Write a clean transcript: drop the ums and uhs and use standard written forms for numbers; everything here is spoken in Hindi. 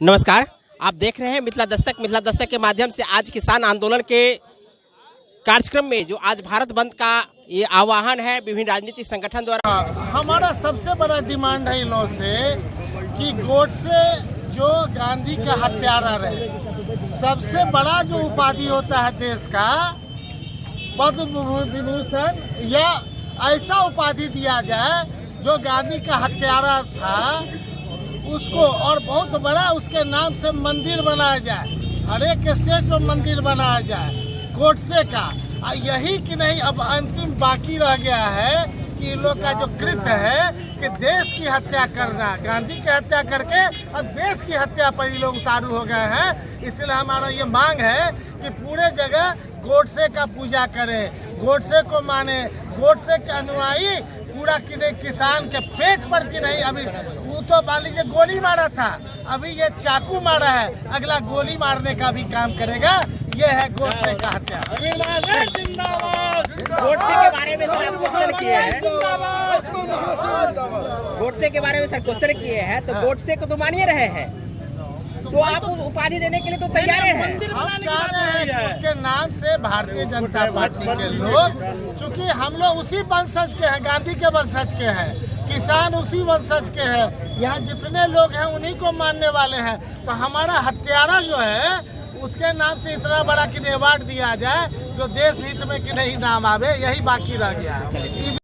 नमस्कार, आप देख रहे हैं मिथिला दस्तक के माध्यम से आज किसान आंदोलन के कार्यक्रम में जो आज भारत बंद का ये आह्वान है विभिन्न राजनीतिक संगठन द्वारा। हमारा सबसे बड़ा डिमांड है इन लोगों से कि गोडसे जो गांधी का हत्यारा रहे, सबसे बड़ा जो उपाधि होता है देश का पद्म विभूषण या ऐसा उपाधि दिया जाए जो गांधी का हत्यारा था उसको, और बहुत बड़ा उसके नाम से मंदिर बनाया जाए, हर एक स्टेट में मंदिर बनाया जाए गोडसे का। यही कि नहीं, अब अंतिम बाकी रह गया है कि इन लोग का जो कृत्य है कि देश की हत्या करना, गांधी की हत्या करके अब देश की हत्या पर ये लोग उतारू हो गए हैं। इसलिए हमारा ये मांग है कि पूरे जगह गोडसे का पूजा करें, गोडसे को माने, गोडसे के अनुयायी पूरा कि नहीं किसान के पेट पर कि नहीं। अभी वो तो मान लीजिए गोली मारा था, अभी ये चाकू मारा है, अगला गोली मारने का भी काम करेगा। ये है गोडसे का हत्या। गोडसे के बारे में सर क्वेश्चन किए हैं, गोडसे के बारे में सर क्वेश्चन किए हैं, तो गोडसे को तो मानिए रहे हैं, तो आप उपाधि देने के लिए तो तैयार हैं। हम चाह रहे हैं कि उसके नाम से भारतीय जनता पार्टी के लोग, चूंकि हम लोग उसी वंशज के हैं, गांधी के वंशज के हैं, किसान उसी वंशज के हैं, यहाँ जितने लोग हैं उन्हीं को मानने वाले हैं। तो हमारा हत्यारा जो है उसके नाम से इतना बड़ा कि अवार्ड दिया जाए जो देश हित में कि नहीं नाम आवे, यही बाकी रह गया है।